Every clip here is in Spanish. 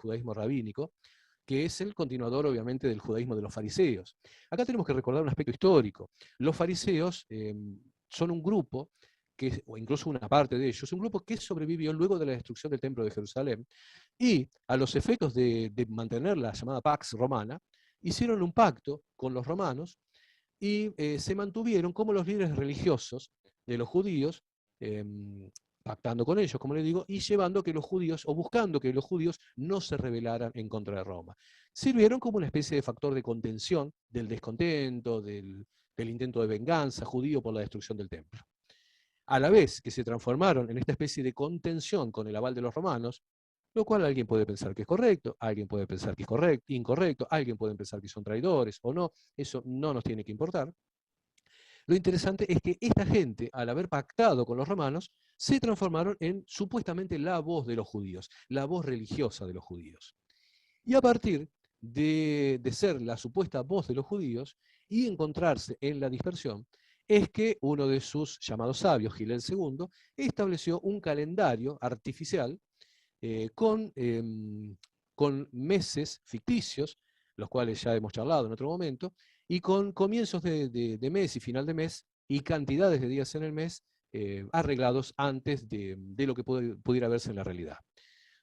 judaísmo rabínico, que es el continuador, obviamente, del judaísmo de los fariseos. Acá tenemos que recordar un aspecto histórico. Los fariseos son un grupo, o incluso una parte de ellos, un grupo que sobrevivió luego de la destrucción del Templo de Jerusalén, y a los efectos de mantener la llamada Pax Romana, hicieron un pacto con los romanos y se mantuvieron como los líderes religiosos de los judíos, eh, pactando con ellos, como les digo, y llevando que los judíos, o buscando que los judíos no se rebelaran en contra de Roma. Sirvieron como una especie de factor de contención del descontento, del intento de venganza judío por la destrucción del templo. A la vez que se transformaron en esta especie de contención con el aval de los romanos, lo cual alguien puede pensar que es correcto, alguien puede pensar que es incorrecto, alguien puede pensar que son traidores o no, eso no nos tiene que importar. Lo interesante es que esta gente, al haber pactado con los romanos, se transformaron en supuestamente la voz de los judíos, la voz religiosa de los judíos. Y a partir de ser la supuesta voz de los judíos y encontrarse en la dispersión, es que uno de sus llamados sabios, Gilel II, estableció un calendario artificial con meses ficticios, los cuales ya hemos charlado en otro momento, y con comienzos de mes y final de mes y cantidades de días en el mes arreglados antes de lo que pudiera verse en la realidad.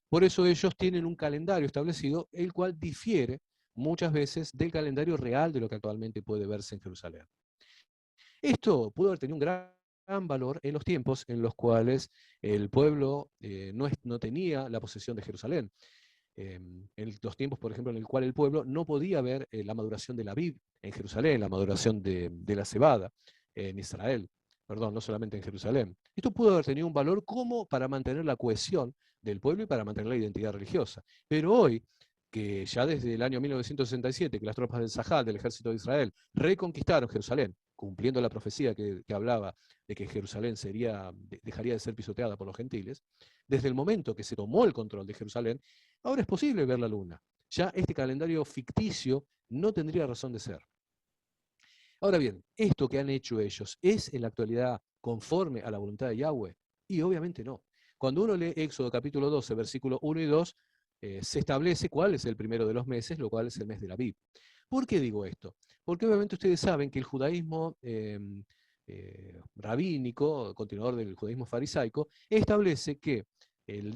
Por eso ellos tienen un calendario establecido, el cual difiere muchas veces del calendario real de lo que actualmente puede verse en Jerusalén. Esto pudo haber tenido un gran valor en los tiempos en los cuales el pueblo no tenía la posesión de Jerusalén. En los tiempos, por ejemplo, en el cual el pueblo no podía ver la maduración de la vid en Jerusalén, la maduración de la cebada en Israel, perdón, no solamente en Jerusalén. Esto pudo haber tenido un valor como para mantener la cohesión del pueblo y para mantener la identidad religiosa. Pero hoy, que ya desde el año 1967, que las tropas del Sahel, del ejército de Israel, reconquistaron Jerusalén, cumpliendo la profecía que hablaba de que Jerusalén dejaría de ser pisoteada por los gentiles, desde el momento que se tomó el control de Jerusalén, ahora es posible ver la luna. Ya este calendario ficticio no tendría razón de ser. Ahora bien, esto que han hecho ellos, ¿es en la actualidad conforme a la voluntad de Yahweh? Y obviamente no. Cuando uno lee Éxodo capítulo 12, versículos 1 y 2, se establece cuál es el primero de los meses, lo cual es el mes de la Aviv. ¿Por qué digo esto? Porque obviamente ustedes saben que el judaísmo rabínico, continuador del judaísmo farisaico, establece que el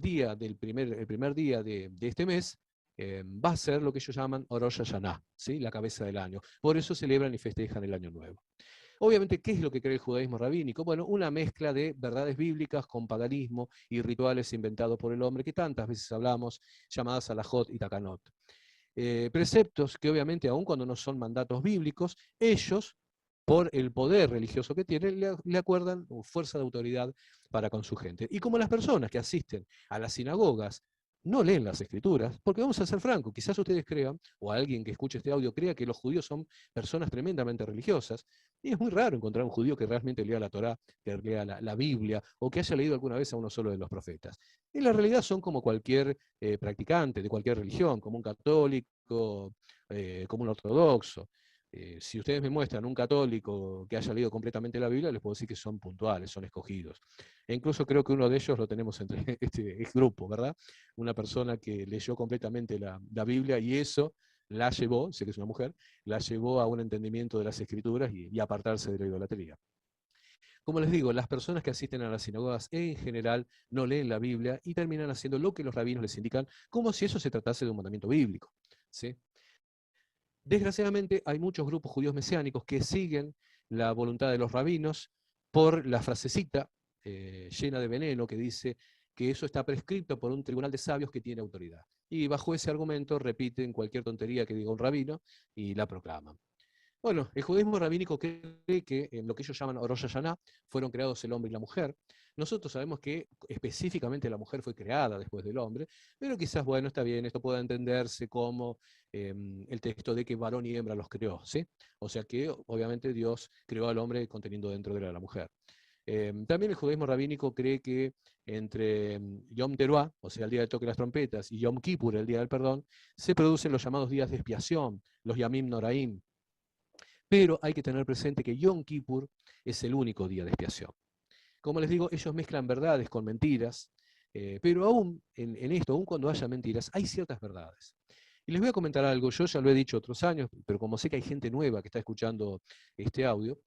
primer día de este mes va a ser lo que ellos llaman Rosh Hashanah, ¿sí? La cabeza del año. Por eso celebran y festejan el Año Nuevo. Obviamente, ¿qué es lo que cree el judaísmo rabínico? Bueno, una mezcla de verdades bíblicas con paganismo y rituales inventados por el hombre que tantas veces hablamos, llamadas alajot y takanot. Preceptos que obviamente, aun cuando no son mandatos bíblicos, ellos, por el poder religioso que tienen, le acuerdan fuerza de autoridad para con su gente. Y como las personas que asisten a las sinagogas no leen las escrituras, porque vamos a ser francos, quizás ustedes crean, o alguien que escuche este audio crea que los judíos son personas tremendamente religiosas, y es muy raro encontrar un judío que realmente lea la Torá, que lea la Biblia, o que haya leído alguna vez a uno solo de los profetas. En la realidad son como cualquier practicante de cualquier religión, como un católico, como un ortodoxo. Si ustedes me muestran un católico que haya leído completamente la Biblia, les puedo decir que son puntuales, son escogidos. E incluso creo que uno de ellos lo tenemos entre este grupo, ¿verdad? Una persona que leyó completamente la Biblia y eso la llevó, sé que es una mujer, la llevó a un entendimiento de las escrituras y apartarse de la idolatría. Como les digo, las personas que asisten a las sinagogas en general no leen la Biblia y terminan haciendo lo que los rabinos les indican, como si eso se tratase de un mandamiento bíblico, ¿sí? Desgraciadamente hay muchos grupos judíos mesiánicos que siguen la voluntad de los rabinos por la frasecita llena de veneno que dice que eso está prescrito por un tribunal de sabios que tiene autoridad. Y bajo ese argumento repiten cualquier tontería que diga un rabino y la proclaman. Bueno, el judaísmo rabínico cree que en lo que ellos llaman Rosh Hashanah fueron creados el hombre y la mujer. Nosotros sabemos que específicamente la mujer fue creada después del hombre, pero quizás, bueno, está bien, esto pueda entenderse como el texto de que varón y hembra los creó, ¿sí? O sea que obviamente Dios creó al hombre conteniendo dentro de la mujer. También el judaísmo rabínico cree que entre Yom Teruah, o sea, el día del toque de las trompetas, y Yom Kippur, el día del perdón, se producen los llamados días de expiación, los Yamim Noraim. Pero hay que tener presente que Yom Kippur es el único día de expiación. Como les digo, ellos mezclan verdades con mentiras, Pero aún en esto, aún cuando haya mentiras, hay ciertas verdades. Y les voy a comentar algo, yo ya lo he dicho otros años, pero como sé que hay gente nueva que está escuchando este audio,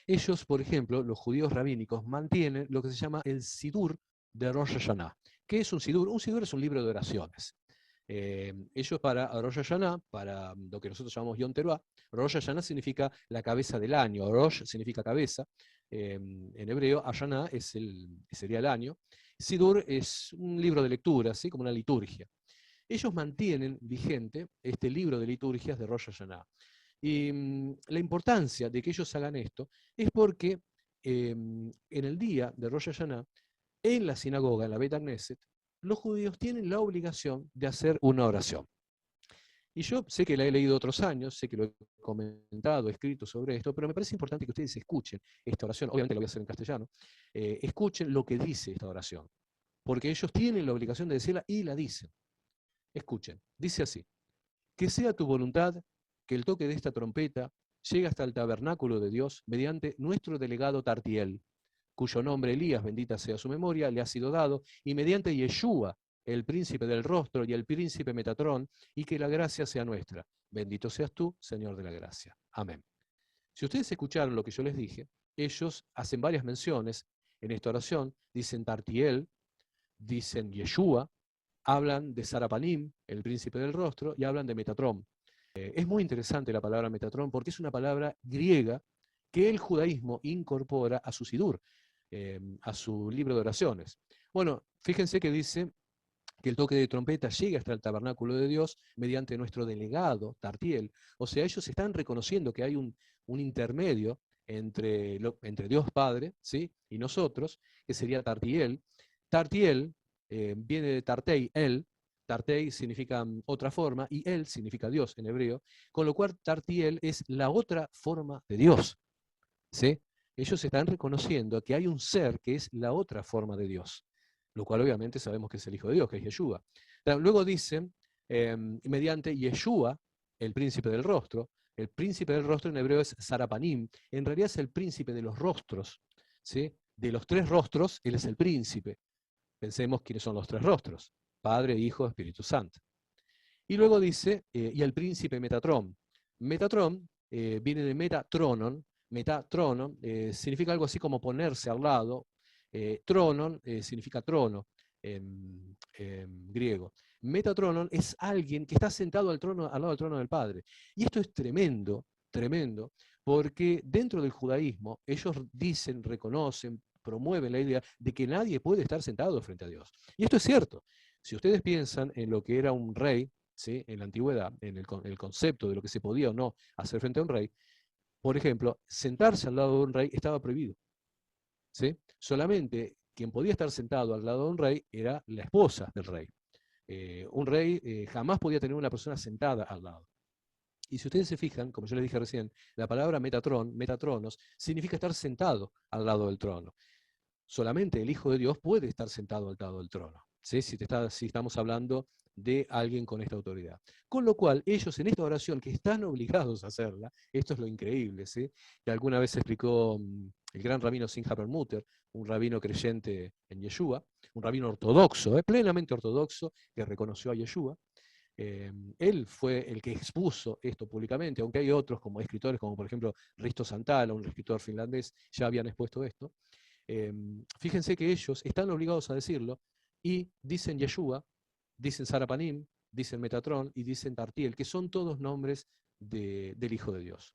ellos, por ejemplo, los judíos rabínicos, mantienen lo que se llama el Sidur de Rosh Hashanah. ¿Qué es un Sidur? Un Sidur es un libro de oraciones. Ellos para Rosh Hashanah, para lo que nosotros llamamos Yom Teruah, Rosh Hashanah significa la cabeza del año, Rosh significa cabeza, en hebreo Hashanah sería el año, Sidur es un libro de lectura, ¿sí? Como una liturgia. Ellos mantienen vigente este libro de liturgias de Rosh Hashanah. Y la importancia de que ellos hagan esto es porque en el día de Rosh Hashanah, en la sinagoga, en la Beit Knesset, los judíos tienen la obligación de hacer una oración. Y yo sé que la he leído otros años, sé que lo he comentado, escrito sobre esto, pero me parece importante que ustedes escuchen esta oración. Obviamente la voy a hacer en castellano. Escuchen lo que dice esta oración, porque ellos tienen la obligación de decirla y la dicen. Escuchen, dice así: que sea tu voluntad que el toque de esta trompeta llegue hasta el tabernáculo de Dios mediante nuestro delegado Tartiel, cuyo nombre Elías, bendita sea su memoria, le ha sido dado, y mediante Yeshua, el príncipe del rostro, y el príncipe Metatrón, y que la gracia sea nuestra. Bendito seas tú, Señor de la gracia. Amén. Si ustedes escucharon lo que yo les dije, ellos hacen varias menciones en esta oración, dicen Tartiel, dicen Yeshua, hablan de Sarapanim, el príncipe del rostro, y hablan de Metatrón. Es muy interesante la palabra Metatrón porque es una palabra griega que el judaísmo incorpora a su Sidur, a su libro de oraciones. Bueno, fíjense que dice que el toque de trompeta llega hasta el tabernáculo de Dios mediante nuestro delegado, Tartiel. O sea, ellos están reconociendo que hay un intermedio entre Dios Padre, ¿sí?, y nosotros, que sería Tartiel. Tartiel viene de Tartei, él. Tartei significa otra forma y él significa Dios en hebreo, con lo cual Tartiel es la otra forma de Dios, ¿sí? Ellos están reconociendo que hay un ser que es la otra forma de Dios, lo cual obviamente sabemos que es el Hijo de Dios, que es Yeshua. Luego dicen, mediante Yeshua, el príncipe del rostro. El príncipe del rostro en hebreo es Sarapanim, en realidad es el príncipe de los rostros, ¿sí? De los tres rostros, él es el príncipe. Pensemos quiénes son los tres rostros: Padre, Hijo, Espíritu Santo. Y luego dice, y el príncipe Metatrón. Metatrón viene de Metatronon. Metatronon significa algo así como ponerse al lado. Tronon significa trono en griego. Metatronon es alguien que está sentado al lado del trono del Padre. Y esto es tremendo, tremendo, porque dentro del judaísmo ellos dicen, reconocen, promueven la idea de que nadie puede estar sentado frente a Dios. Y esto es cierto. Si ustedes piensan en lo que era un rey, ¿sí?, en la antigüedad, en el concepto de lo que se podía o no hacer frente a un rey, por ejemplo, sentarse al lado de un rey estaba prohibido, ¿sí? Solamente quien podía estar sentado al lado de un rey era la esposa del rey. Un rey jamás podía tener una persona sentada al lado. Y si ustedes se fijan, como yo les dije recién, la palabra Metatrón, Metatronos, significa estar sentado al lado del trono. Solamente el Hijo de Dios puede estar sentado al lado del trono, ¿sí? Si estamos hablando de alguien con esta autoridad. Con lo cual, ellos en esta oración, que están obligados a hacerla, esto es lo increíble, ¿sí?, que alguna vez explicó el gran rabino Simcha Perlmutter, un rabino creyente en Yeshua, un rabino ortodoxo, plenamente ortodoxo, que reconoció a Yeshua. Él fue el que expuso esto públicamente, aunque hay otros como escritores, como por ejemplo Risto Santala, un escritor finlandés, ya habían expuesto esto. Fíjense que ellos están obligados a decirlo y dicen Yeshua, dicen Sarapanim, dicen Metatrón y dicen Tartiel, que son todos nombres del Hijo de Dios.